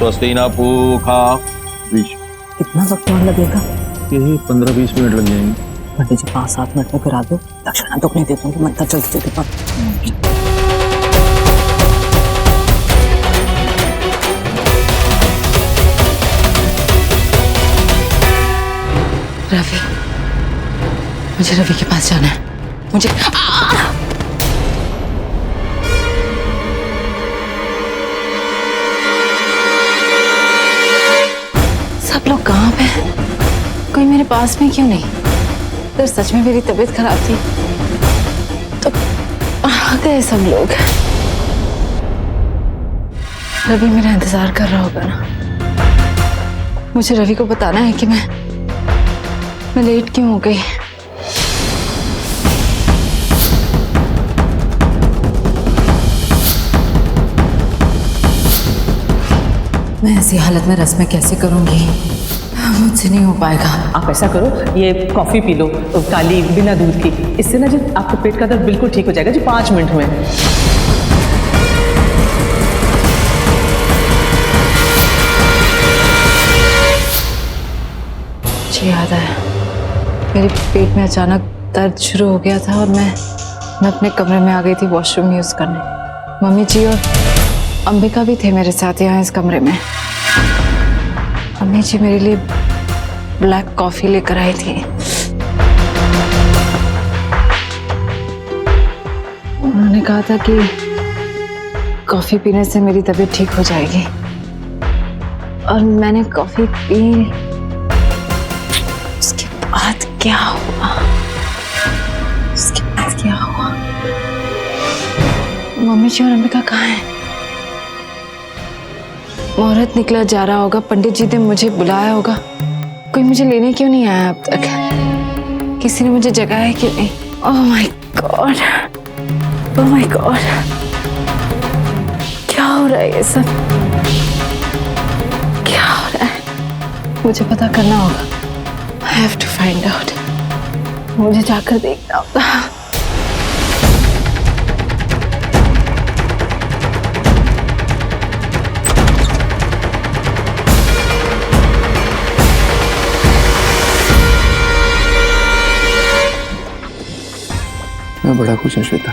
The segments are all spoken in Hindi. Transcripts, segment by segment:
स्वस्ति न पूषा। कितना वक्त और लगेगा? यही 15-20 मिनट लग जाएंगे। पंडित जी 5-7 मिनट में करा दो, दक्षिणा तो नहीं देता हूँ, मंत्र जल्दी जल्दी कर। रवि, मुझे रवि के पास जाना है। मुझे सब लोग कहाँ पे हैं? कोई मेरे पास में क्यों नहीं? अगर सच में मेरी तबीयत खराब थी तो आ गए सब लोग। रवि मेरा इंतजार कर रहा होगा ना। मुझे रवि को बताना है कि मैं लेट क्यों हो गई। मैं ऐसी हालत में रस्में कैसे करूंगी? मुझसे नहीं हो पाएगा। आप ऐसा करो, ये कॉफी पी लो काली, बिना दूध की। इससे ना जी आपको पेट का दर्द बिल्कुल ठीक हो जाएगा जी 5 मिनट में। मुझे याद आया, मेरे पेट में अचानक दर्द शुरू हो गया था और मैं अपने कमरे में आ गई थी वॉशरूम यूज करने। मम्मी जी और अंबिका भी थे मेरे साथ यहाँ इस कमरे में। मम्मी जी मेरे लिए ब्लैक कॉफी लेकर आई थी। उन्होंने कहा था कि कॉफी पीने से मेरी तबीयत ठीक हो जाएगी और मैंने कॉफी पी। उसके बाद क्या हुआ? मम्मी जी और अंबिका कहाँ हैं? मुहूर्त निकला जा रहा होगा, पंडित जी ने मुझे बुलाया होगा, कोई मुझे लेने क्यों नहीं आया अब तक? किसी ने मुझे जगाया क्यों नहीं? Oh my God, oh my God, क्या हो रहा है ये सब? क्या हो रहा है? मुझे पता करना होगा। I have to find out. मुझे जाकर देखना होगा। मैं बड़ा खुश हूँ श्वेता,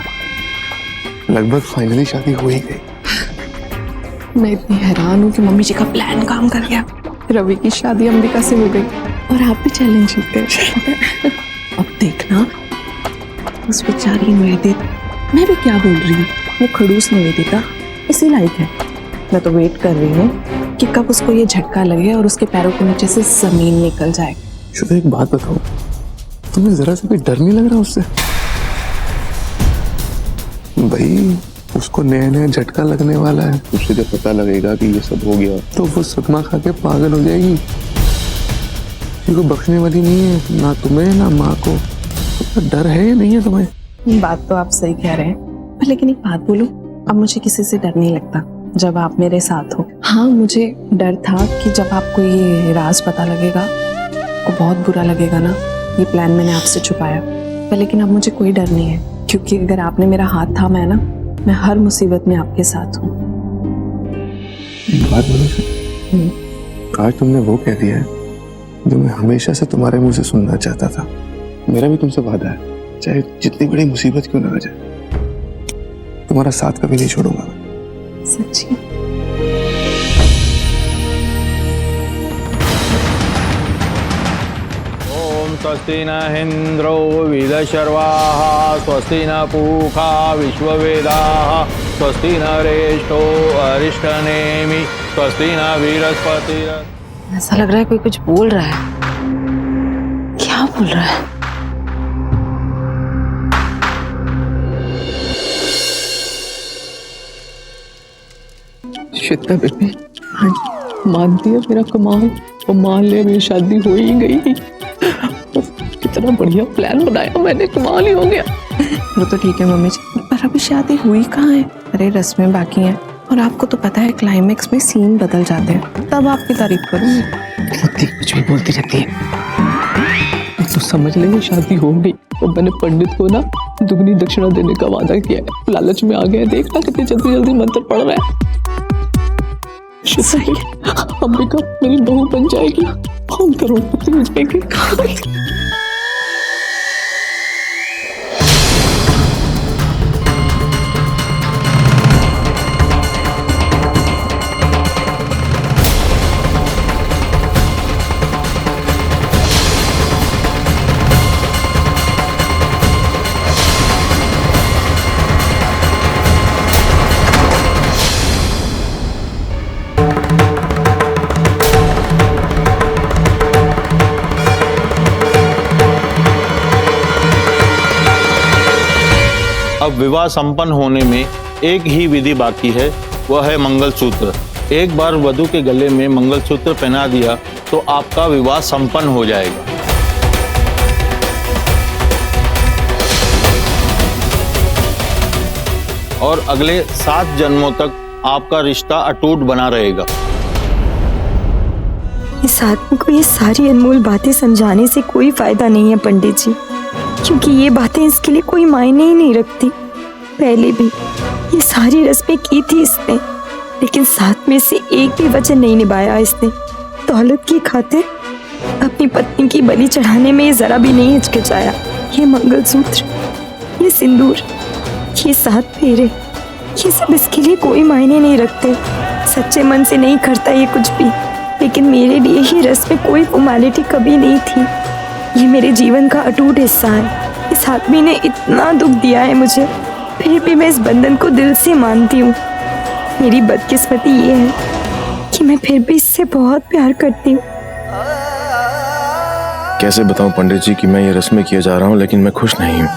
लगभग फाइनली शादी हो ही गई। मैं इतनी हैरान हूँ कि मम्मी जी का प्लान काम कर गया। रवि की शादी अंबिका से हो गई और आप भी चैलेंज जीत गए। अब देखना उस बेचारी निवेदित, मैं भी क्या बोल रही हूँ, वो खड़ूस निवेदिता इसी लायक है। मैं तो वेट कर रही हूँ कि कब उसको ये झटका लगे और उसके पैरों के नीचे से जमीन निकल जाए। श्वेता एक बात बताओ, तुम्हें जरा सा भी डर नहीं लग रहा उससे? भाई उसको नया नया झटका लगने वाला है, उसे जब पता लगेगा कि ये सब हो गया तो वो सदमा खा के पागल हो जाएगी। वो बख्शने वाली नहीं है, ना तुम्हें ना माँ को। तो डर है या नहीं है तुम्हें? बात तो आप सही कह रहे हैं, लेकिन एक बात बोलूं, अब मुझे किसी से डर नहीं लगता जब आप मेरे साथ हो। हाँ, मुझे डर था कि जब आपको ये राज पता लगेगा तो बहुत बुरा लगेगा ना, ये प्लान मैंने आपसे छुपाया। लेकिन अब मुझे कोई डर नहीं है, क्योंकि अगर आपने मेरा हाथ थामा है ना, मैं हर मुसीबत में आपके साथ हूँ। बात बोलो, आज तुमने वो कह दिया है जो मैं हमेशा से तुम्हारे मुंह से सुनना चाहता था। मेरा भी तुमसे वादा है, चाहे जितनी बड़ी मुसीबत क्यों ना आ जाए, तुम्हारा साथ कभी नहीं छोड़ूंगा। सच्ची? स्वस्ति न इंद्रो विदशर्वाः स्वस्ति न पूषा विश्ववेदाः स्वस्ति न रेष्ठो अरिष्टनेमि स्वस्ति न बृहस्पतिः। ऐसा लग रहा है कोई कुछ बोल रहा है। क्या बोल रहा है? श्वेता बेबी, मानती है मेरा कमाल, और मान ले मेरी शादी हो ही गई। कितना बढ़िया प्लान बनाया मैंने, कमाल ही हो गया। वो तो ठीक है मम्मी जी, पर अभी शादी हुई कहाँ है? अरे रस्में बाकी हैं, और आपको तो पता है क्लाइमेक्स में सीन बदल जाते हैं, तब आपकी तारीफ करूंगी। कुछ भी बोलती रहती है। तो समझ लेंगे शादी हो गई, और मैंने पंडित को ना दुगनी दक्षिणा देने का वादा किया है। लालच में आ गया, देखना कितनी जल्दी जल्दी मंत्र पढ़ रहा है। सही है, अंबिका मेरी बहू बन जाएगी, हम करोड़पति हो जाएंगे। अब विवाह संपन्न होने में एक ही विधि बाकी है, वह है मंगलसूत्र। एक बार वधू के गले में मंगलसूत्र पहना दिया तो आपका विवाह संपन्न हो जाएगा। और अगले 7 जन्मों तक आपका रिश्ता अटूट बना रहेगा। इस आदमी को ये सारी अनमोल बातें समझाने से कोई फायदा नहीं है पंडित जी, क्योंकि ये बातें इसके लिए कोई मायने ही नहीं रखती। पहले भी ये सारी रस्में की थी इसने, लेकिन साथ में से एक भी वचन नहीं निभाया इसने। दौलत की खातिर अपनी पत्नी की बलि चढ़ाने में ये जरा भी नहीं हिचकिचाया। ये मंगलसूत्र, ये सिंदूर, ये 7 फेरे, ये सब इसके लिए कोई मायने नहीं रखते। सच्चे मन से नहीं करता ये कुछ भी, लेकिन मेरे लिए ये रस्में कोई फॉर्मेलिटी कभी नहीं थी। ये मेरे जीवन का अटूट हिस्सा है। इस आदमी ने इतना दुख दिया है मुझे, फिर भी मैं इस बंधन को दिल से मानती हूँ। मेरी बदकिस्मती ये है कि मैं फिर भी इससे बहुत प्यार करती हूँ। कैसे बताऊं पंडित जी कि मैं ये रस्में किए जा रहा हूँ, लेकिन मैं खुश नहीं हूँ।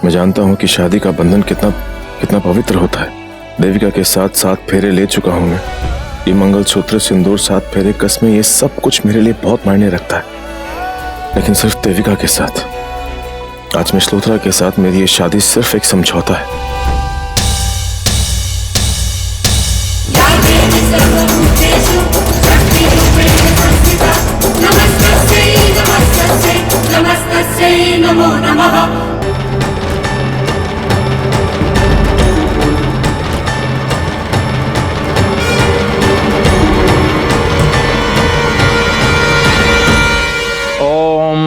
मैं जानता हूँ कि शादी का बंधन कितना पवित्र होता है। देविका के साथ 7 फेरे ले चुका हूँ मैं। ये मंगलसूत्र, सिंदूर, 7 फेरे, कस्में, ये सब कुछ मेरे लिए बहुत मायने रखता है। लेकिन सिर्फ देविका के साथ, आज मिश्लोत्रा के साथ मेरी ये शादी सिर्फ एक समझौता है। नमो नमः।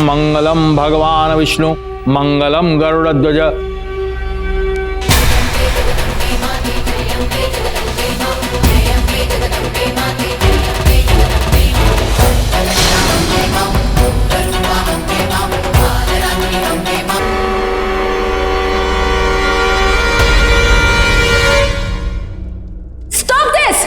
मंगलम भगवान विष्णु, मंगलम गरुड़ध्वज। Stop this!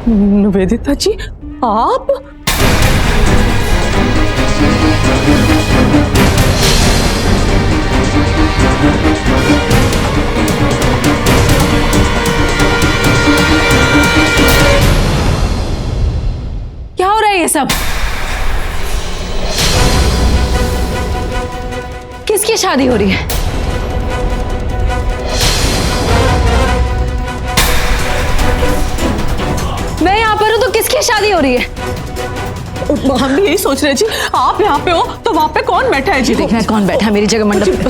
निवेदिता जी, आप? क्या हो रहा है ये सब? किसकी शादी हो रही है? मैं यहाँ पर हूँ तो किसकी शादी हो रही है? हम भी यही सोच रहे जी, आप यहाँ पे हो तो वहाँ पे कौन बैठा है जी? देखना है कौन बैठा है मेरी जगह मंडप पे।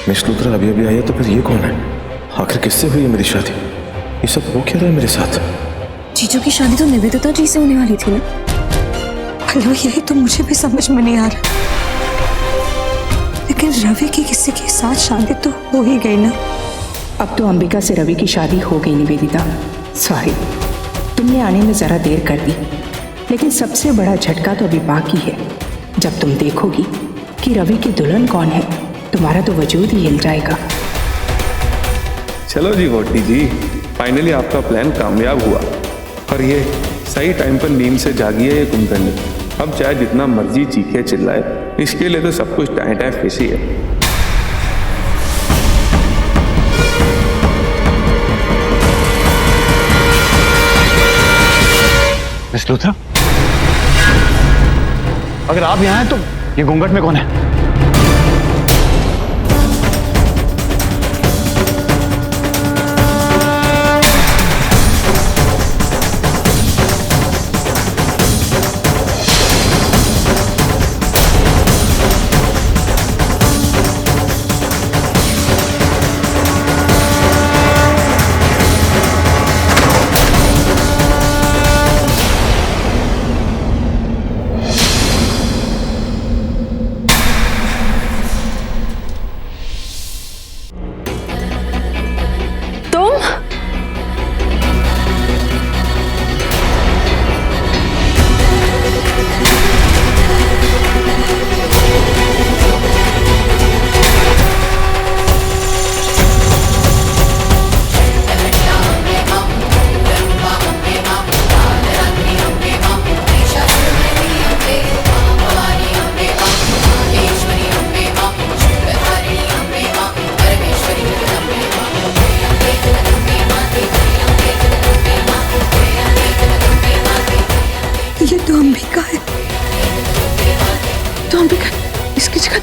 मिश्लोत्रा अभी अभी आई है, तो फिर ये कौन है? आखिर किससे हुई है मेरी शादी? ये सब हो क्या रहा है मेरे साथ? जीजू की शादी तो निवेदिता जी से होने वाली थी ना? हेलो, यही तो मुझे भी समझ में नहीं आ रहा। लेकिन रवि की किसी के साथ शादी तो हो ही गई ना। अब तो अंबिका से रवि की शादी हो गई निवेदिता। सॉरी, तुमने आने में जरा देर कर दी, लेकिन सबसे बड़ा झटका तो अभी बाकी है। जब तुम देखोगी कि रवि की दुल्हन कौन है, तुम्हारा तो वजूद ही हिल जाएगा। चलो जी वोटी जी, फाइनली आपका प्लान कामयाब हुआ। और ये सही टाइम पर नींद से जागी है ये कुंदनी। अब चाहे जितना मर्जी चीखे चिल्लाए, इसके लिए तो सब कुछ टाइम टाइम फिश ही है। मिस लूथरा, अगर आप यहाँ हैं तो ये घूंघट में कौन है?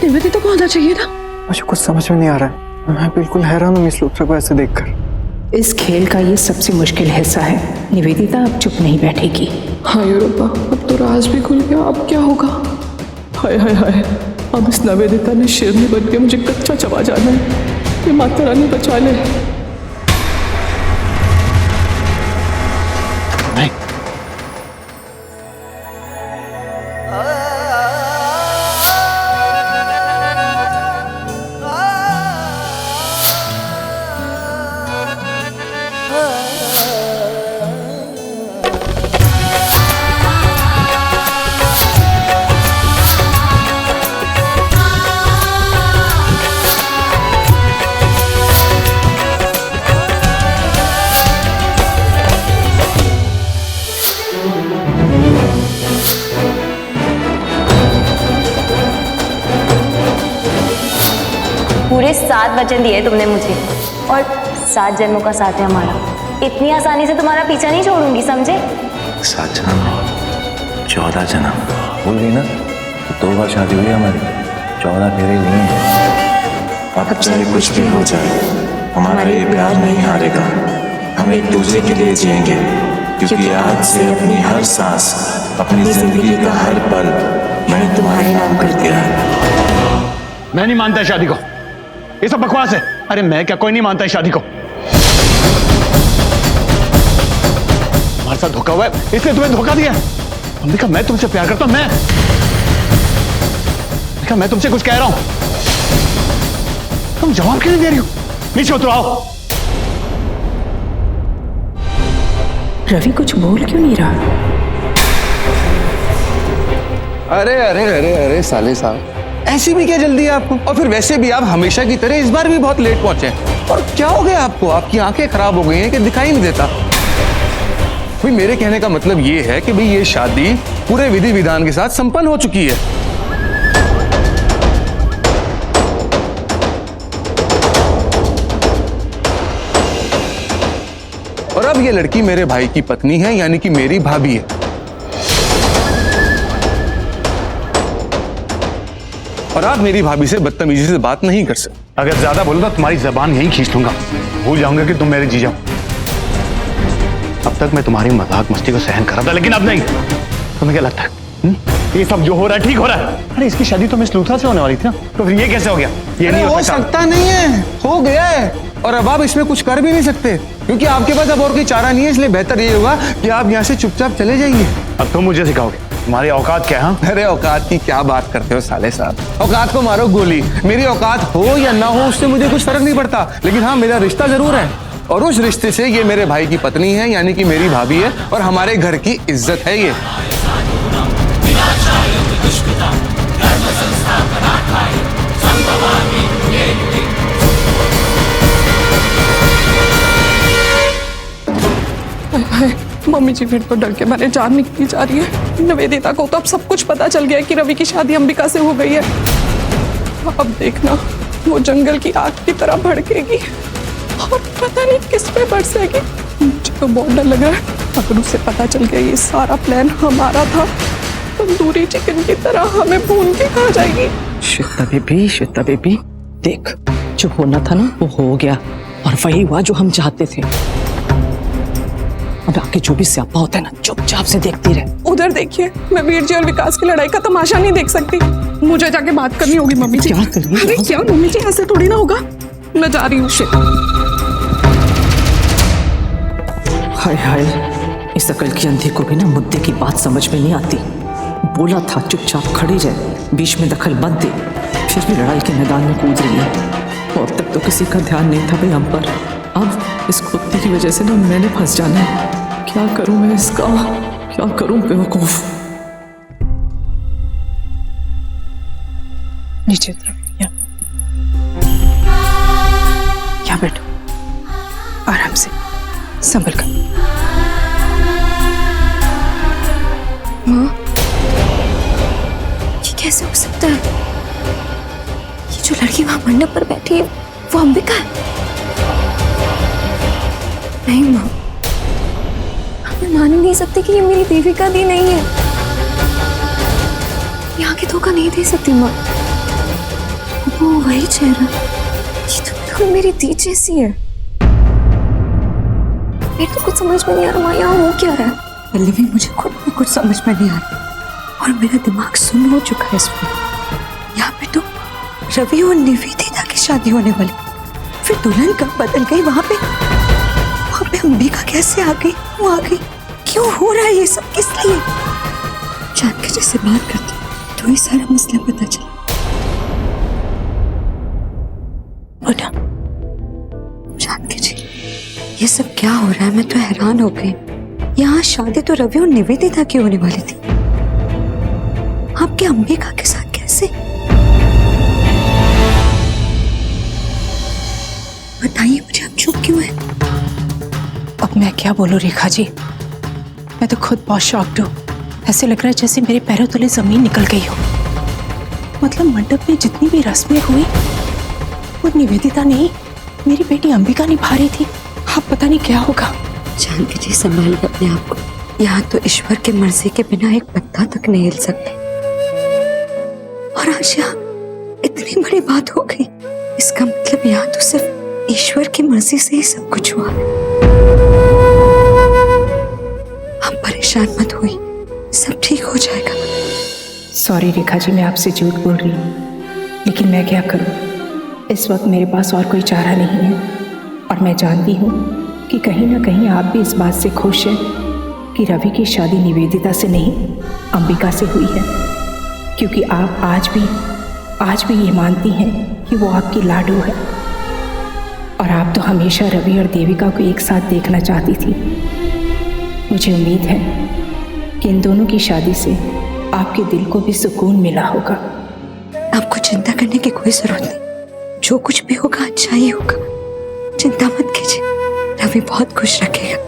निवेदिता को आना चाहिए ना। मुझे कुछ समझ में नहीं आ रहा है, मैं बिल्कुल हैरान हूँ मिस लूथरा को ऐसे देखकर। इस खेल का ये सबसे मुश्किल हिस्सा है। निवेदिता अब चुप नहीं बैठेगी। हाय रब्बा, अब तो राज भी खुल गया, अब क्या होगा? हाय हाय हाय, अब इस निवेदिता ने शेरनी बन के मुझे कच्चा चबा जाना है। ये माता रानी बचा ले। पूरे 7 वचन दिए तुमने मुझे और 7 जन्मों का साथ है हमारा। इतनी आसानी से तुम्हारा पीछा नहीं छोड़ूंगी, समझे? 7 जन्म, 14 जन्म भूल गई ना? 2 बार शादी हुई हमारी, 14 फेरे लिए हैं। अब चाहे कुछ भी हो जाए, हमारा ये प्यार नहीं हारेगा। हम एक दूसरे के लिए जिएंगे, क्योंकि आज से अपनी हर सांस, अपनी जिंदगी का हर पल मैं तुम्हारे नाम कर दिया। मैं नहीं मानता शादी को, ये सब बकवास है। अरे मैं क्या, कोई नहीं मानता है शादी को। हमारे साथ धोखा हुआ है, इसलिए तुम्हें धोखा दिया। अंबिका, मैं तुमसे प्यार करता हूं। मैं तुमसे कुछ कह रहा हूं, तुम जवाब क्यों नहीं दे रही हो? नीचे उतरो, आओ। रवि कुछ बोल क्यों नहीं रहा? अरे अरे अरे अरे साले साहब, ऐसी भी क्या जल्दी है आपको? और फिर वैसे भी आप हमेशा की तरह इस बार भी बहुत लेट पहुंचे। और क्या हो गया आपको? आपकी आंखें खराब हो गई हैं कि दिखाई नहीं देता? भाई मेरे कहने का मतलब ये है कि भाई ये शादी पूरे विधि विधान के साथ संपन्न हो चुकी है। और अब ये लड़की मेरे भाई की पत्नी है, यानी कि मेरी भाभी है। और आप मेरी भाभी से बदतमीजी से बात नहीं कर सकते। अगर ज्यादा बोलो तो तुम्हारी जबान यहीं खींच लूंगा, भूल जाऊंगा कि तुम मेरे जीजा हो। अब तक मैं तुम्हारी मजाक मस्ती को सहन कर रहा था, लेकिन अब नहीं। तुम्हें क्या लगता है ये सब जो हो रहा है ठीक हो रहा है? अरे इसकी शादी तो मिस लूथरा से होने वाली थी ना, तो फिर ये कैसे हो गया? ये नहीं हो सकता नहीं है, हो गया है। और अब आप इसमें कुछ कर भी नहीं सकते, क्योंकि आपके पास अब और कोई चारा नहीं है। इसलिए बेहतर ये होगा कि आप यहाँ से चुपचाप चले जाइए। अब तुम मुझे सिखाओगे तुम्हारी औकात क्या है? अरे औकात की क्या बात करते हो साले साहब? औकात को मारो गोली। मेरी औकात हो या ना हो उससे मुझे कुछ फर्क नहीं पड़ता, लेकिन हाँ मेरा रिश्ता जरूर है। और उस रिश्ते से ये मेरे भाई की पत्नी है, यानी कि मेरी भाभी है, और हमारे घर की इज्जत है ये। मम्मी जी फिर तो डर के मारे जान निकली जा रही है। निवेदिता को तो अब सब कुछ पता चल गया है कि रवि की शादी अंबिका से हो गई है। अब देखना वो जंगल की आग की तरह भड़केगी और पता नहीं किस पे बरसेगी। मुझे तो बहुत डर लग रहा है, अगर उसे पता चल गया ये सारा प्लान हमारा था, तंदूरी चिकन की तरह हमें भून के खा जाएगी। श्वेता बेबी, देख जो होना था ना वो हो गया और वही हुआ जो हम चाहते थे। अब आगे जो भी स्यापा होता है ना चुपचाप से देखती रहे। उधर देखिए, मैं वीर जी और विकास की लड़ाई का तमाशा नहीं देख सकती। मुझे जाके बात करनी होगी मम्मी जी। क्या कर रही है? अरे क्या मम्मी जी, ऐसे थोड़ी ना होगा। मैं जा रही हूँ। हाय हाय, इस अकल की अंधी को भी ना मुद्दे की बात समझ में नहीं आती। बोला था चुपचाप खड़ी रहे, बीच में दखल मत दे, फिर भी लड़ाई के मैदान में कूद रही है। और तक तो किसी का ध्यान नहीं था भाई हम पर। अब इस कुत्ते की वजह से ना मैंने फंस जाना है। क्या करूं मैं इसका, क्या करूं बेवकूफ। नीचे उतरो। क्या बैठो, आराम से, संभल कर। माँ, ये कैसे हो सकता है? ये जो लड़की वहां मंडप पर बैठी है वो अंबिका है? नहीं माँ, मैं मान ही नहीं सकती कि ये मेरी देविका दी नहीं है। यहाँ के धोखा नहीं दे सकती माँ। वो वही चेहरा, ये तो बिल्कुल मेरी दी जैसी है। मेरे तो कुछ समझ में नहीं आ रहा माँ, यहाँ हो क्या रहा है? पहले भी मुझे खुद भी कुछ समझ में नहीं आ रहा और मेरा दिमाग सुन्न हो चुका है इस पर। यहाँ पे तो रवि और निवेदिता की शादी होने वाली, फिर दुल्हन कब बदल गई? वहां पे अंबिका कैसे आ गई? वो आ गई क्यों? हो रहा है ये सब किस लिए? जान के जैसे बात करती तो ये सारा मसला पता चला। बेटा जान के जी, ये सब क्या हो रहा है? मैं तो हैरान हो गई। यहाँ शादी तो रवि और निवेदिता की होने वाली थी, आपके अंबिका के साथ कैसे? बताइए मुझे, आप चुप क्यों हैं? अब मैं क्या बोलूं रेखा जी, मैं तो खुद बहुत शॉक्ड हूँ। ऐसे लग रहा है जैसे मेरे पैरों तले जमीन निकल गई हो। मतलब मंडप में जितनी भी रस्में हुई वो निवेदिता नहीं, मेरी बेटी अंबिका निभा रही थी। अब पता नहीं क्या होगा। जानकी जी संभालिए अपने आप को। यहाँ तो ईश्वर की मर्जी के बिना एक पत्ता तक नहीं हिल सकते। और आज यहाँ इतनी बड़ी बात हो गई, इसका मतलब यहाँ तो सिर्फ ईश्वर की मर्जी से ही सब कुछ हुआ। हम परेशान मत हुई, सब ठीक हो जाएगा। सॉरी रेखा जी, मैं आपसे झूठ बोल रही हूँ, लेकिन मैं क्या करूँ, इस वक्त मेरे पास और कोई चारा नहीं है। और मैं जानती हूँ कि कहीं ना कहीं आप भी इस बात से खुश हैं कि रवि की शादी निवेदिता से नहीं अंबिका से हुई है, क्योंकि आप आज भी ये मानती हैं कि वो आपकी लाडू है। और आप तो हमेशा रवि और देविका को एक साथ देखना चाहती थी। मुझे उम्मीद है कि इन दोनों की शादी से आपके दिल को भी सुकून मिला होगा। आपको चिंता करने की कोई जरूरत नहीं, जो कुछ भी होगा अच्छा ही होगा। चिंता मत कीजिए, रवि बहुत खुश रखेगा।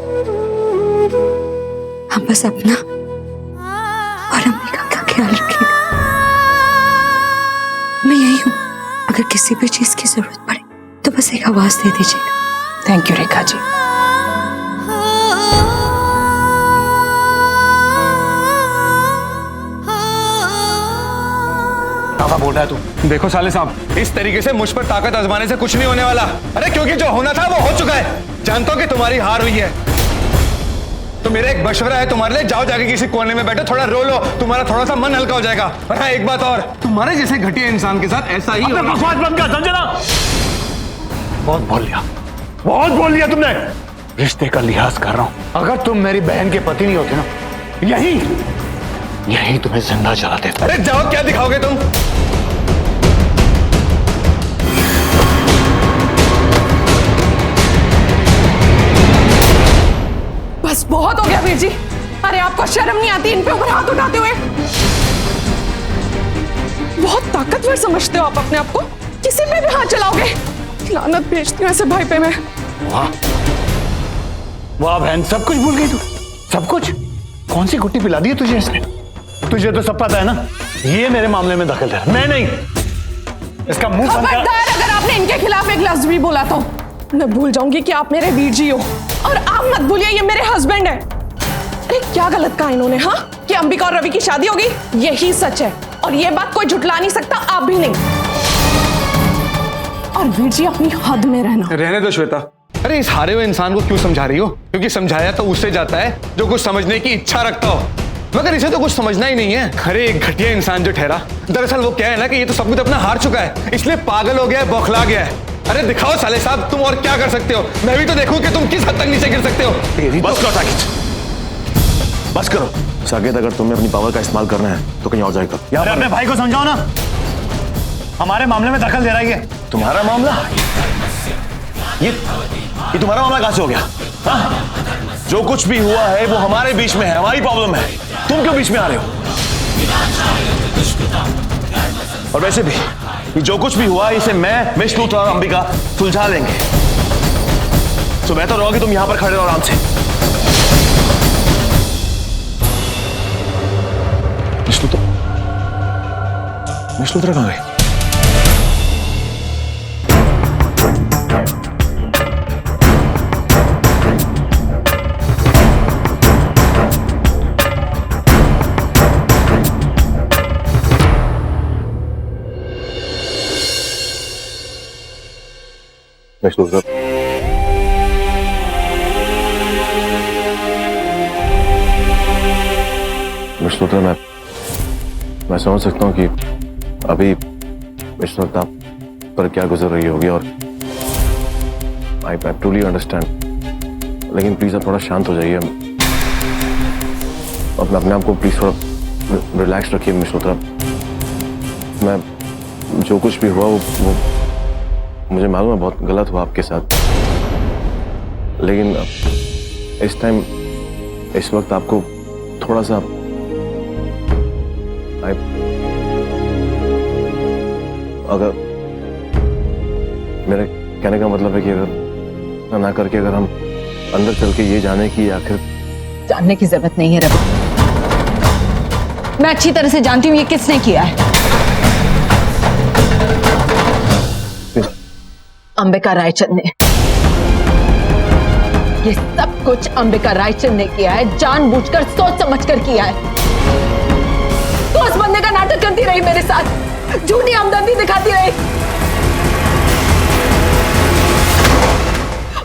हम बस अपना और अंबिका का ख्याल रखेगा। मैं यही हूँ, अगर किसी भी चीज की जरूरत पड़े तो बस एक आवाज दे दीजिएगा। Thank you Rekha ji. क्या बोल रहा है तू? देखो साले साहब, इस तरीके से मुझ पर ताकत आजमाने से कुछ नहीं होने वाला। अरे क्योंकि जो होना था वो हो चुका है। जानता हूं कि तुम्हारी हार हुई है, तो मेरा एक मशवरा है तुम्हारे लिए, जाओ जाके किसी कोने में बैठो, थोड़ा रो लो, तुम्हारा थोड़ा सा मन हल्का हो जाएगा। और हाँ, एक बात और, तुम्हारे जैसे घटिया इंसान के साथ ऐसा ही बकवास बंद कर, समझे ना? बहुत बोल लिया तुमने। रिश्ते का लिहाज कर रहा हूं। अगर तुम मेरी बहन के पति नहीं होते ना, यही तुम्हें जिंदा जला देता। अरे जाओ, क्या दिखाओगे तुम? बस बहुत हो गया वीर जी। अरे आपको शर्म नहीं आती इन पे ऊपर हाथ उठाते हुए? बहुत ताकतवर समझते हो आप अपने आप को, किसी पे भी हाथ चलाओगे। लानत भेजती हूँ ऐसे भाई पे मैं। वाह बहन, सब कुछ भूल गई तू। सब कुछ? कौन सी गुट्टी पिला दी है तुझे इसने? तुझे तो सब पता है ना, ये मेरे मामले में दखल है, मैं नहीं। इसका मुंह बंद कर। खबरदार अगर आपने इनके खिलाफ एक लफ्ज भी बोला तो मैं भूल जाऊंगी कि आप मेरे वीर जी हो, और आप मत भूलिए ये मेरे हस्बैंड है। अरे क्या गलत कहा इन्होंने, हाँ, कि अंबिका और रवि की शादी होगी? यही सच है और ये बात कोई झुठला नहीं सकता, आप भी नहीं। और वीर जी अपनी हद में रहना। रहने दो श्वेता। अरे इस हारे हुए इंसान को क्यों समझा रही हो? क्योंकि समझाया तो उससे जाता है जो कुछ समझने की इच्छा रखता हो, मगर इसे तो कुछ समझना ही नहीं है। अरे एक घटिया इंसान जो ठहरा, दरअसल वो क्या है ना कि ये तो सब कुछ अपना हार चुका है, इसलिए पागल हो गया है, बौखला गया है। अरे दिखाओ साले साहब, तुम और क्या कर सकते हो? मैं भी तो देखूं कि तुम किस हद तक नीचे गिर सकते हो। बस करो साकिब, बस करो साकिब। अगर तुम्हें अपनी पावर का इस्तेमाल करना है तो कहीं और जाएगा। यार अपने भाई को समझाओ ना, हमारे मामले में दखल दे रहा है ये। तुम्हारा मामला? ये तुम्हारा मामला कहां से हो गया? हाँ? जो कुछ भी हुआ है वो हमारे बीच में है, हमारी प्रॉब्लम है, तुम क्यों बीच में आ रहे हो? और वैसे भी ये जो कुछ भी हुआ इसे मैं, विष्णु और अंबिका सुलझा लेंगे। तो बेहतर होगा कि तुम यहां पर खड़े रहो आराम से। विष्णु कहां गए? विष्णु, मैं समझ सकता हूँ कि अभी विष्णु पर क्या गुजर रही होगी, और आई ट्रूली अंडरस्टैंड, लेकिन प्लीज आप थोड़ा शांत हो जाइए। अपने आप को प्लीज थोड़ा रिलैक्स रखिए विष्णु। मैं जो कुछ भी हुआ वो मुझे मालूम है बहुत गलत हुआ आपके साथ, लेकिन इस टाइम, इस वक्त आपको थोड़ा सा अगर मेरे कहने का मतलब है कि अगर ना करके अगर हम अंदर चल के ये जाने की आखिर। जानने की जरूरत नहीं है रवि, मैं अच्छी तरह से जानती हूँ ये किसने किया है। अंबिका रायचंद ने। ये सब कुछ अंबिका रायचंद ने किया है, जानबूझकर, सोच समझकर किया है। तो उस बंदे का नाटक करती रही मेरे साथ, झूठी हमदर्दी दिखाती रही।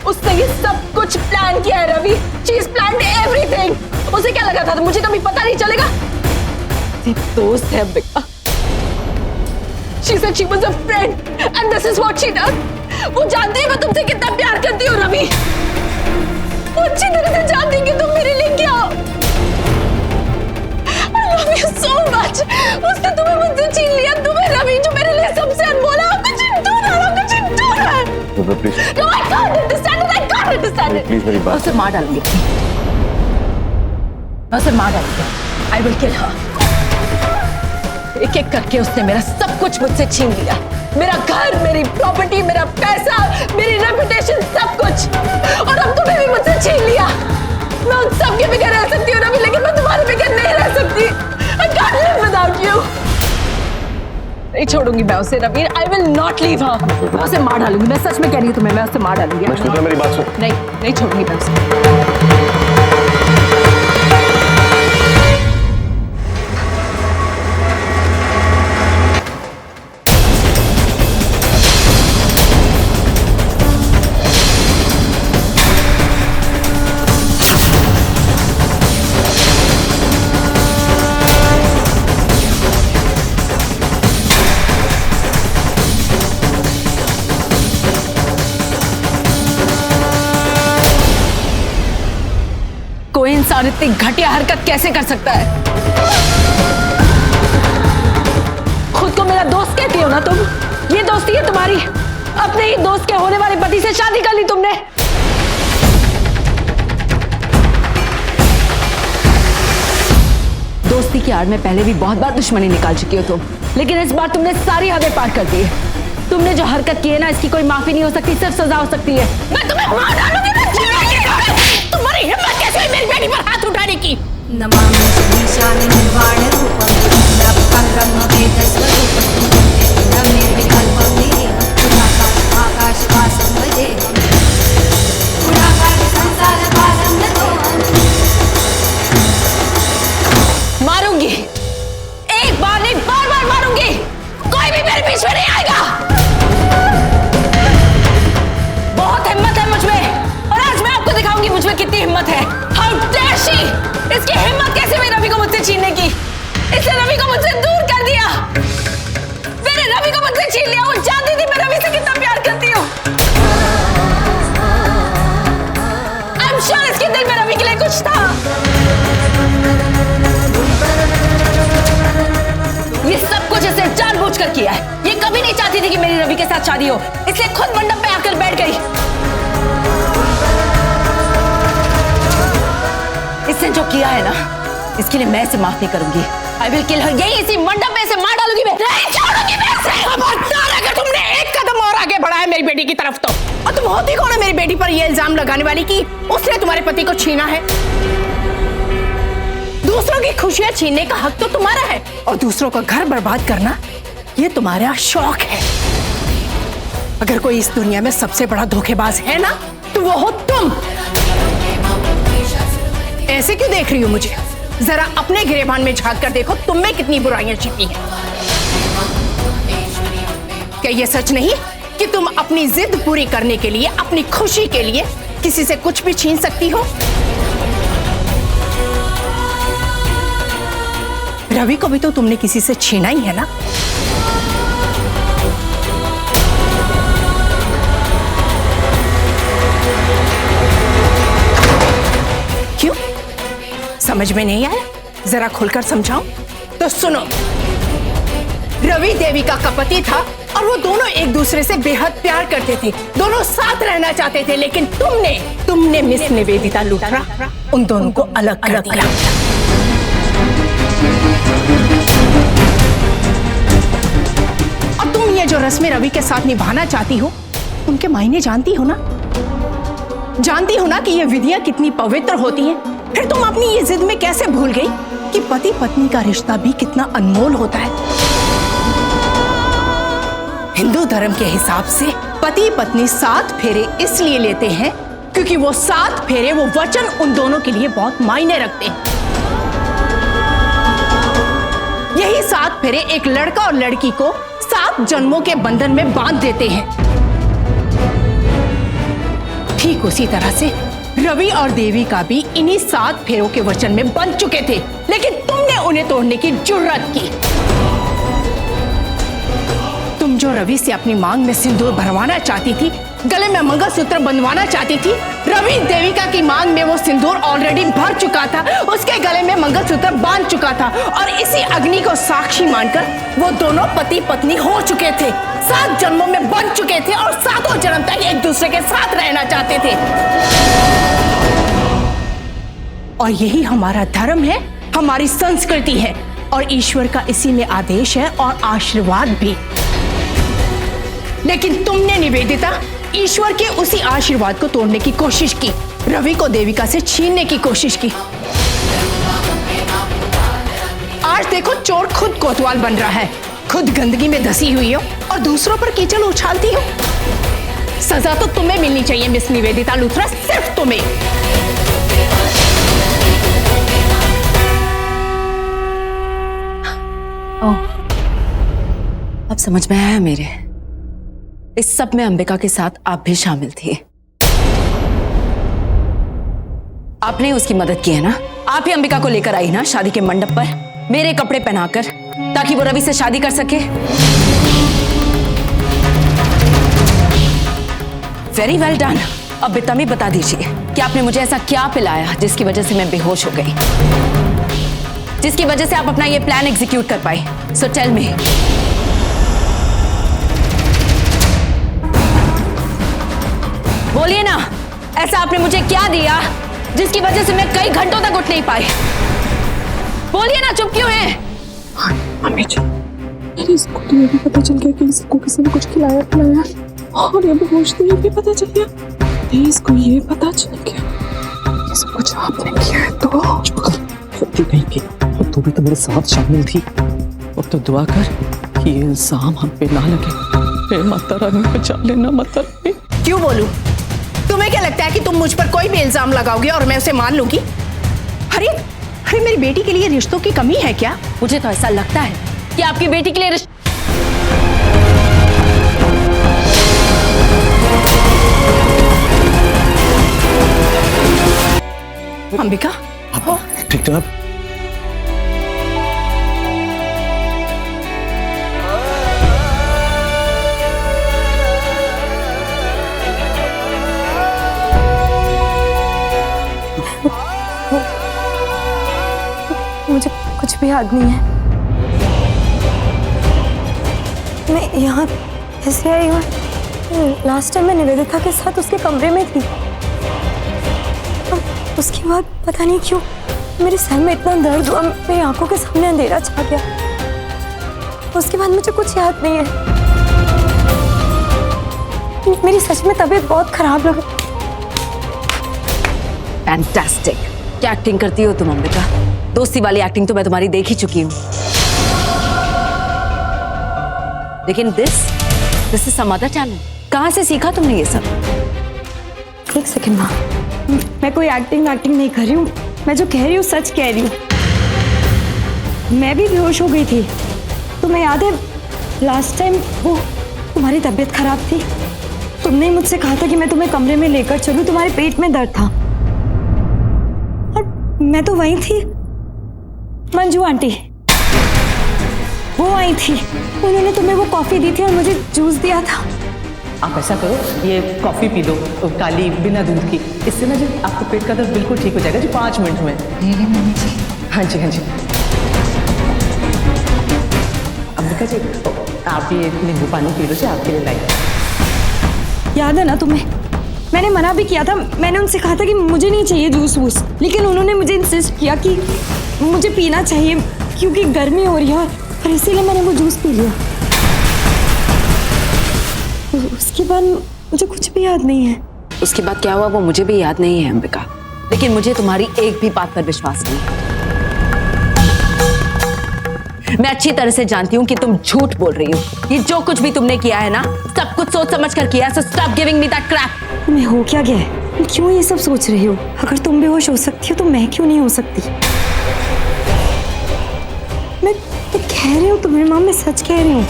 उसने ये सब कुछ प्लान किया है Ravi. She has planned everything। उसे क्या लगा था मुझे कभी पता नहीं चलेगा? दोस्त है Ambika. She said she was a friend and this is what she does। वो जानती है मैं तुमसे कितना प्यार करती हूँ रवि। वो अच्छी तरह से जानती है कि तुम मेरे लिए क्या हो। I love you so much। उसने तुम्हें मुझसे छीन लिया, तुम्हें रवि जो मेरे लिए सबसे अनमोल है। कुछ इंटूर है। No, I can't understand it। I can't understand it। Please मेरी बात। उसे मार डालूंगी, मैं उसे मार डालूंगी। I will kill her। एक एक करके उसने मेरा सब कुछ मुझसे छीन लिया, मेरा घर, मेरी प्रॉपर्टी, मेरा पैसा, मेरी रेपुटेशन, सब कुछ। और अब तुम्हें भी मुझसे छीन लिया। मैं उन सब के बगैर रह सकती हूँ रवि, लेकिन मैं तुम्हारे बगैर नहीं रह सकती। I can't live without you। नहीं छोड़ूंगी मैं उसे Ravi. I will not leave her। मैं उसे मार डालूंगी, मैं सच में कह रही हूँ तुम्हें, मैं उसे मार डालूंगी। मेरी बात सुन। नहीं छोड़ूंगी मैं उसे। कोई इंसान इतनी घटिया हरकत कैसे कर सकता है? खुद को मेरा दोस्त कहती हो ना तुम? ये दोस्ती है तुम्हारी? अपने ही दोस्त के होने वाले पति से शादी कर ली तुमने। दोस्ती की आड़ में पहले भी बहुत बार दुश्मनी निकाल चुकी हो तुम, लेकिन इस बार तुमने सारी हदें पार कर दी है। तुमने जो हरकत की है ना, इसकी कोई माफी नहीं हो सकती, सिर्फ सजा हो सकती है। मैं तुम्हें मार डालूंगी। तुम्हारी हिम्मत कैसे हुई मेरी बेटी पर हाथ उठाए? नमामि शनीशान निर्वाण रूपं नवकं ब्रह्मवेदस्वरूपं न निर्विकल्पं निरीहं आकाशवासं भजेऽहं पुराकाश संसारपारं नतोऽहम्। मारूंगी, एक बार नहीं बार बार मारूंगी, कोई भी मेरे बीच में नहीं आएगा। बहुत हिम्मत है मुझ में और आज मैं आपको दिखाऊंगी मुझ में कितनी हिम्मत है। How dare she! इसकी हिम्मत कैसे हुई रवि को मुझसे छीनने की? इसने रवि को मुझसे दूर कर दिया। मैंने रवि को मुझसे छीन लिया। वो जानती थी मैं रवि से कितना प्यार करती हूँ। I'm sure इसके दिल में रवि के लिए कुछ था। ये सब कुछ इसने जानबूझकर किया है। ये कभी नहीं चाहती थी कि मेरी रवि के साथ शादी हो, इसलिए खुद मंडप पे आकर बैठ गई। इसने जो किया है ना, इसके लिए मैं इसे माफ नहीं करूंगी। I will kill her। यही इसी मंडप में इसे मार डालूंगी मैं। नहीं छोड़ूंगी मैं इसे। खबरदार अगर तुमने एक कदम और आगे बढ़ा है मेरी बेटी की तरफ तो। और तुम होती कौन है मेरी बेटी पर ये इल्जाम लगाने वाली कि उसने तुम्हारे पति को छीना है? दूसरों की खुशियां छीनने का हक तो तुम्हारा है और दूसरों का घर बर्बाद करना ये तुम्हारा शौक है। अगर कोई इस दुनिया में सबसे बड़ा धोखेबाज है ना तो वो हो तुम। ऐसे क्यों देख रही हो मुझे? जरा अपने गिरेबान में झांक कर देखो, तुम में कितनी बुराइयां छिपी हैं। क्या ये सच नहीं कि तुम अपनी जिद पूरी करने के लिए, अपनी खुशी के लिए किसी से कुछ भी छीन सकती हो? रवि को भी तो तुमने किसी से छीना ही है ना? क्यों? समझ में नहीं आया? जरा खुलकर समझाऊं तो सुनो। रवि देविका का पति था और वो दोनों एक दूसरे से बेहद प्यार करते थे, दोनों साथ रहना चाहते थे, लेकिन तुमने मिस निवेदिता लुथरा उन दोनों को अलग कर दिया। और तुम ये जो रस्में रवि के साथ निभाना चाहती हो उनके मायने जानती हो ना? जानती हो ना कि ये विधियां कितनी पवित्र होती हैं? फिर तुम अपनी ये जिद में कैसे भूल गई कि पति पत्नी का रिश्ता भी कितना अनमोल होता है? हिंदू धर्म के हिसाब से पति पत्नी 7 फेरे इसलिए लेते हैं क्योंकि वो 7 फेरे, वो वचन उन दोनों के लिए बहुत मायने रखते हैं। यही 7 फेरे एक लड़का और लड़की को 7 जन्मों के बंधन में बांध देते हैं। ठीक उसी तरह से रवि और देविका भी इन्हीं 7 फेरों के वचन में बंध चुके थे, लेकिन तुमने उन्हें तोड़ने की जुर्रत की। तुम जो रवि से अपनी मांग में सिंदूर भरवाना चाहती थी, गले में मंगलसूत्र बंधवाना चाहती थी, रवि देविका की मांग में वो सिंदूर ऑलरेडी भर चुका था, उसके गले में मंगलसूत्र बांध चुका था और इसी अग्नि को साक्षी मानकर वो दोनों पति पत्नी हो चुके थे, 7 जन्मों में बन चुके थे और 7 जन्म तक एक दूसरे के साथ रहना चाहते थे। और यही हमारा धर्म है, हमारी संस्कृति है और ईश्वर का इसी में आदेश है और आशीर्वाद भी। लेकिन तुमने निवेदिता ईश्वर के उसी आशीर्वाद को तोड़ने की कोशिश की, रवि को देविका से छीनने की कोशिश की। आज देखो चोर खुद कोतवाल बन रहा है, खुद गंदगी में धसी हुई हो और दूसरों पर कीचड़ उछालती हो। सजा तो तुम्हें मिलनी चाहिए मिस निवेदिता लुथरा, सिर्फ तुम्हें। अब समझ में आया मेरे, इस सब में अंबिका के साथ आप भी शामिल थे। आपने उसकी मदद की है ना? आप ही अंबिका को लेकर आई ना शादी के मंडप पर, मेरे कपड़े पहनाकर, ताकि वो रवि से शादी कर सके। Very well done. अब बेतमी बता दीजिए कि आपने मुझे ऐसा क्या पिलाया जिसकी वजह से मैं बेहोश हो गई, जिसकी वजह से आप अपना ये प्लान एग्जीक्यूट कर पाए। So tell me. बोलिए ना, ऐसा आपने मुझे क्या दिया जिसकी वजह से मैं कई घंटों तक उठ नहीं पाई? बोलिए ना, चुप क्यों हैं? मम्मी जी, इसको तो ये भी पता चल गया कि इसको किसी ने कुछ खिलाया पिलाया और ये बेहोश थी, ये भी पता चल गया। इसको ये पता चल गया ये सब कुछ आपने किया है तो सच्ची कहीं की, और तू भी तो मेरे साथ शामिल थी। और तो दुआ कर कि ये इल्जाम हम पे ना लगे। हे माता रानी बचा लेना माता रानी। क्यों बोलूं? तुम्हें क्या लगता है कि तुम मुझ पर कोई भी इल्जाम लगाओगे और मैं उसे मान लूंगी? अरे अरे मेरी बेटी के लिए रिश्तों की कमी है क्या? मुझे तो ऐसा लगता है कि आपकी बेटी के लिए अंबिका, ठीक जनाब। मुझे कुछ भी याद नहीं है। मैं यहाँ कैसे आई हूँ? लास्ट टाइम मैं निवेदिता के साथ उसके कमरे में थी। उसके बाद पता नहीं क्यों मेरे सर में इतना दर्द हुआ, मेरी आंखों के सामने अंधेरा छा गया। उसके बाद मुझे कुछ याद नहीं है। मेरी सच में तबीयत बहुत खराब लग। फैंटास्टिक। क्या एक्टिंग करती हो तुम अंबिका? दोस्ती वाली एक्टिंग तो मैं तुम्हारी देख ही चुकी हूँ। लेकिन this is some other talent. कहाँ से सीखा तुमने ये सब? एक सेकंड माँ, मैं कोई एक्टिंग नहीं कर रही हूँ। मैं जो कह रही हूँ सच कह रही हूँ। मैं भी बेहोश हो गई थी। तुम्हें याद है लास्ट टाइम वो तुम्हारी तबीयत खराब थी, तुमने मुझसे कहा था कि मैं तुम्हें कमरे में लेकर चलूं, तुम्हारे पेट में दर्द था। और मैं तो वहीं थी। मंजू आंटी वो आई थी, उन्होंने तुम्हें वो कॉफी दी थी और मुझे जूस दिया था। आप ऐसा करो, ये कॉफी पी लो काली बिना दूध की। इससे ना जो आपको पेट का दर्द बिल्कुल ठीक हो जाएगा जी 5 मिनट में। मम्मी जी। हाँ जी हाँ जी। अंबिका जी आप ये नींबू पानी पी लो जी, आपके लिए लाई। याद है ना तुम्हें? मैंने मना भी किया था। मैंने उनसे कहा था कि मुझे नहीं चाहिए जूस वूस, लेकिन उन्होंने मुझे इंसिस्ट किया कि मुझे पीना चाहिए क्योंकि गर्मी हो रही है, और इसीलिए मैंने वो जूस पी लिया। उसके बाद मुझे कुछ भी याद नहीं है। उसके बाद क्या हुआ वो मुझे भी याद नहीं है अंबिका, लेकिन मुझे तुम्हारी एक भी बात पर विश्वास नहीं है। मैं अच्छी तरह से जानती हूँ कि तुम झूठ बोल रही हो। ये जो कुछ भी तुमने किया है ना, सब कुछ सोच समझ कर किया। So stop giving me that Krebs. तुम्हें हो क्या गया है? क्यों ये सब सोच रही हो? अगर तुम बेहोश हो सकती हो तो मैं क्यों नहीं हो सकती? मैं कह रही हूँ तुम्हें माँ, मैं सच कह रही हूँ।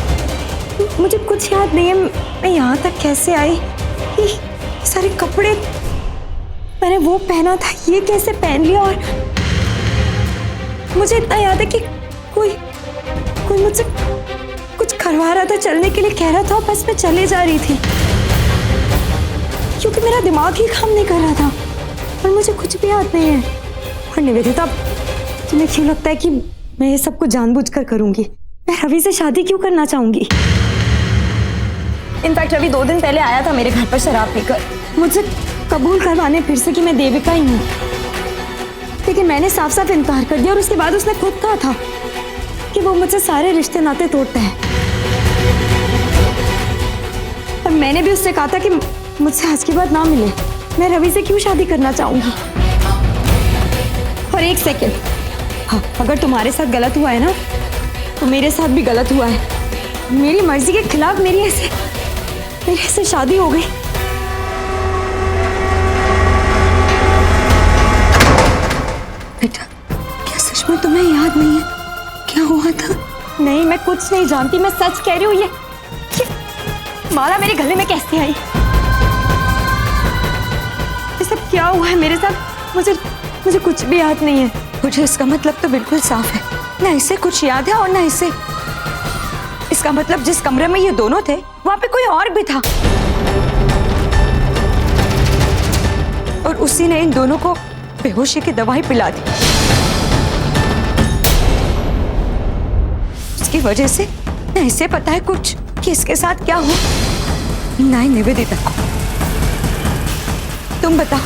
मुझे कुछ याद नहीं है मैं यहाँ तक कैसे आई। ये सारे कपड़े मैंने वो पहना था, ये कैसे पहन लिया? और मुझे इतना याद है कि कोई मुझसे कुछ करवा रहा था, चलने के लिए कह रहा था, बस मैं चले जा रही थी क्योंकि मेरा दिमाग ही काम नहीं कर रहा था और मुझे कुछ भी याद नहीं है। और निवेदिता, तुम्हें क्यों लगता है कि मैं ये सब कुछ जानबूझकर करूंगी? मैं रवि से शादी क्यों करना चाहूंगी? इनफैक्ट रवि 2 दिन पहले आया था मेरे घर पर शराब पीकर, मुझसे कबूल करवाने फिर से कि मैं देविका ही हूँ, लेकिन मैंने साफ साफ इनकार कर दिया। और उसके बाद उसने खुद कहा था कि वो मुझसे सारे रिश्ते नाते तोड़ता है। और मैंने भी उससे कहा था कि मुझसे आज के बाद ना मिले। मैं रवि से क्यों शादी करना चाहूंगी? और एक सेकेंड, हाँ, अगर तुम्हारे साथ गलत हुआ है ना, तो मेरे साथ भी गलत हुआ है। मेरी मर्जी के खिलाफ मेरी ऐसे शादी हो गई। बेटा, क्या सच में तुम्हें याद नहीं है क्या हुआ था? नहीं, मैं कुछ नहीं जानती, मैं सच कह रही हूँ। ये माला मेरे गले में कैसे आई? ये सब क्या हुआ है मेरे साथ? मुझे कुछ भी याद नहीं है। मुझे इसका मतलब तो बिल्कुल साफ है, ना इसे कुछ याद है और ना इसे। इसका मतलब जिस कमरे में ये दोनों थे वहां पे कोई और भी था, और उसी ने इन दोनों को बेहोशी की दवाई पिला दी। उसकी वजह से ना इसे पता है कुछ कि इसके साथ क्या हुआ, ना ही निवेदिता को। तुम बताओ,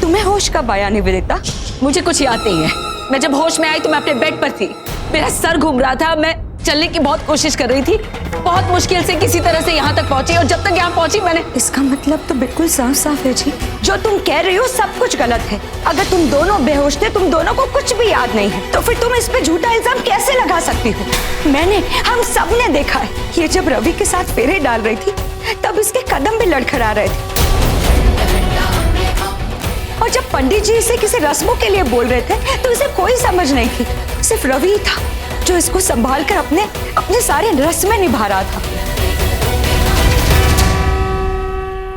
तुम्हें होश कब आया निवेदिता? मुझे कुछ याद नहीं है। मैं जब होश में आई तो मैं अपने बेड पर थी, मेरा सर घूम रहा था, मैं चलने की बहुत कोशिश कर रही थी, बहुत मुश्किल से किसी तरह से यहाँ तक पहुंची, और जब तक यहाँ पहुंची मैंने। इसका मतलब तो बिल्कुल साफ साफ है जी, जो तुम कह रही हो सब कुछ गलत है। अगर तुम दोनों बेहोश थे, तुम दोनों को कुछ भी याद नहीं है, तो फिर तुम इस पे झूठा इल्जाम कैसे लगा सकती हो? हम सब ने देखा है, ये जब रवि के साथ फेरे डाल रही थी तब इसके कदम भी लड़खड़ा रहे थे, और जब पंडित जी इसे किसी रस्मों के लिए बोल रहे थे तो इसे कोई समझ नहीं थी। सिर्फ रवि ही था जो इसको संभाल कर अपने सारे रस्में निभा रहा था।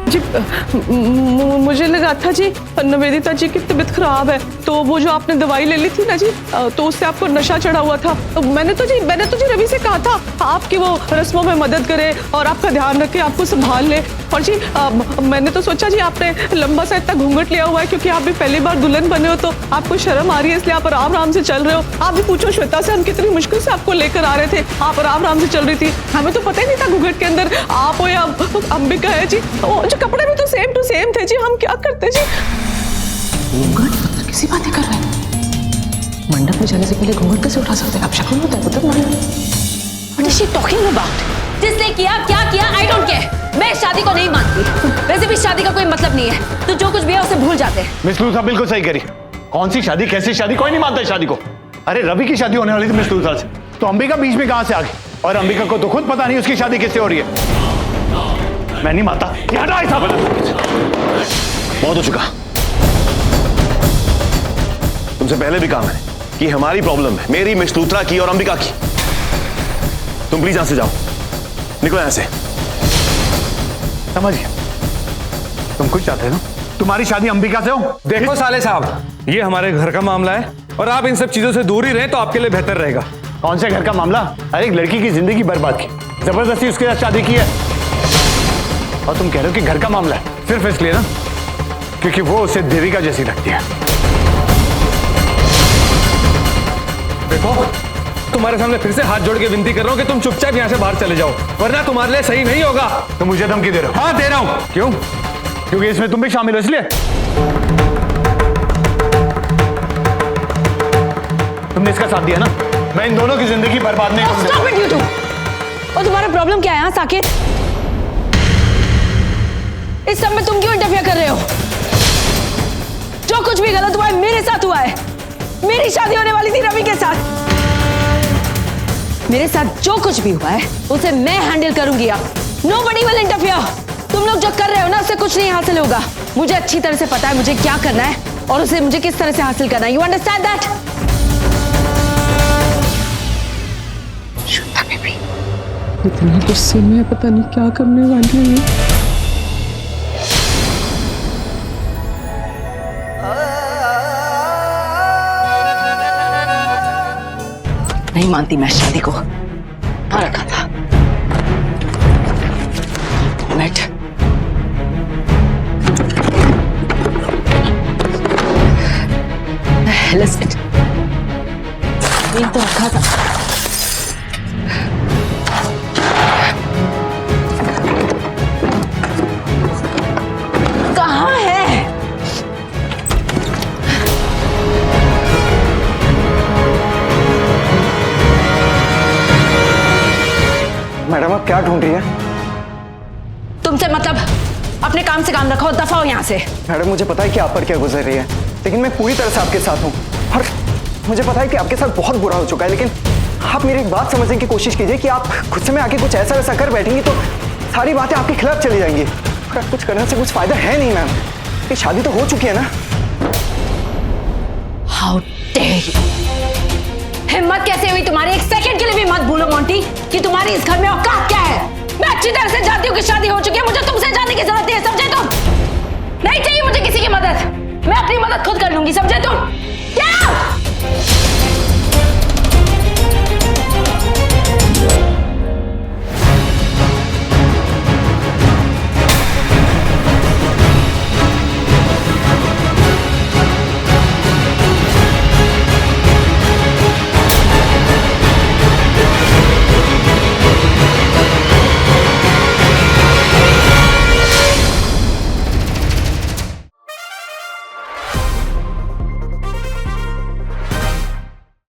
जी मुझे लगा था जी निवेदिता जी की तबीयत खराब है, तो वो जो आपने दवाई ले ली थी ना जी, तो उससे आपको नशा चढ़ा हुआ था। तो मैंने तो जी रवि से कहा था आपकी वो रस्मों में मदद करे और आपका ध्यान रखे, आपको संभाल ले। और जी मैंने तो सोचा जी आपने लंबा सा इतना घूंघट लिया हुआ है, क्योंकि आप भी पहली बार दुल्हन बने हो तो आपको शर्म आ रही है, इसलिए आप आराम से चल रहे हो। आप भी पूछो श्वेता से, हम कितनी मुश्किल से आपको लेकर आ रहे थे, आप आराम से चल रही थी। हमें तो पता ही नहीं था घूंघट के अंदर आप हो या अंबिका है जी। जो कपड़े भी तो सेम टू सेम थे जी, हम क्या करते जी? घूंघट किसी बातें कर रहे हैं? मंडप में जाने से पहले घूंघट कैसे उठा सकते हैं? आप शक्ल होता है पुत्र मालूम। What is she talking about? जिसने किया क्या किया, I don't care। मैं इस शादी को नहीं मानती। वैसे भी शादी का कोई मतलब नहीं है, तो जो कुछ भी है उसे भूल जाते हैं। मिस लूथा बिल्कुल सही करी। कौन सी शादी, कैसी शादी, कोई नहीं मानता इस शादी को। अरे रवि की शादी होने वाली थी मिस लूथा से, तो अंबिका बीच में कहां से आ गई? और अंबिका को तो खुद पता नहीं उसकी शादी किससे हो रही है। मैं नहीं मानता, बहुत हो चुका। तुमसे पहले भी कहा मैंने कि हमारी प्रॉब्लम है, मेरी, मिस लूथरा की और अंबिका की। तुम प्लीज यहां से जाओ, निकलो यहां से। समझ गया, तुम कुछ चाहते हो, तुम्हारी शादी अंबिका से हो। देखो साले साहब, ये हमारे घर का मामला है और आप इन सब चीजों से दूर ही रहें तो आपके लिए बेहतर रहेगा। कौन से घर का मामला? अरे एक लड़की की जिंदगी बर्बाद की, जबरदस्ती उसके साथ शादी की है, और तुम कह रहे हो कि घर का मामला है। सिर्फ इसलिए ना क्योंकि वो उसे देविका जैसी लगती है। देखो, तुम्हारे सामने फिर से हाथ जोड़ के विनती कर रहा हूं कि तुम चुपचाप यहां से बाहर चले जाओ, वरना तुम्हारे लिए सही नहीं होगा। तो मुझे धमकी दे रहे हो? हाँ दे रहा हूं। क्यों? क्योंकि इसमें तुम भी शामिल हो इसलिए? तुमने इसका साथ दिया ना, मैं इन दोनों की जिंदगी बर्बाद नहीं करूंगा। Stop it, you two! और तुम्हारा प्रॉब्लम क्या है यहाँ साकेत? इस सब में तुम क्यों इंटरफेयर कर रहे हो? जो कुछ भी गलत हुआ है मेरे साथ हुआ है। मेरी शादी होने वाली थी रवि के साथ। मेरे साथ जो कुछ भी हुआ है उसे मैं हैंडल करूंगी। अब Nobody will interfere। तुम लोग जो कर रहे हो ना, उससे कुछ नहीं हासिल होगा। मुझे अच्छी तरह से पता है मुझे क्या करना है और उसे मुझे किस तरह से हासिल करना है। You understand that? इतने गुस्से में पता नहीं क्या करने वाली है ये। नहीं मानती मैं शादी को। हाँ रखा था। मिनट। Listen। ये तो रखा था। कहाँ है? मैडम आप क्या ढूंढ रही है? तुमसे मतलब अपने काम से काम रखो, दफा हो यहाँ से। मैडम मुझे पता है कि आप पर क्या गुजर रही है, लेकिन मैं पूरी तरह से आपके साथ हूँ, और मुझे पता है कि आपके साथ बहुत बुरा हो चुका है, लेकिन आप मेरी एक बात समझने की कोशिश कीजिए कि आप गुस्से में आके कुछ ऐसा वैसा कर बैठेंगी तो सारी बातें आपके खिलाफ चली जाएंगी, और कुछ करने से कुछ फायदा है नहीं मैम। ये शादी तो हो चुकी है ना। How dare you! हिम्मत कैसे हुई तुम्हारी? एक सेकंड के लिए भी मत भूलो मोंटी कि तुम्हारी इस घर में औकात क्या है। मैं अच्छी तरह से जानती हूँ कि शादी हो चुकी है, मुझे तुमसे जानने की जरूरत नहीं है, समझे तुम? नहीं चाहिए मुझे किसी की मदद, मैं अपनी मदद खुद कर लूंगी, समझे तुम? क्या?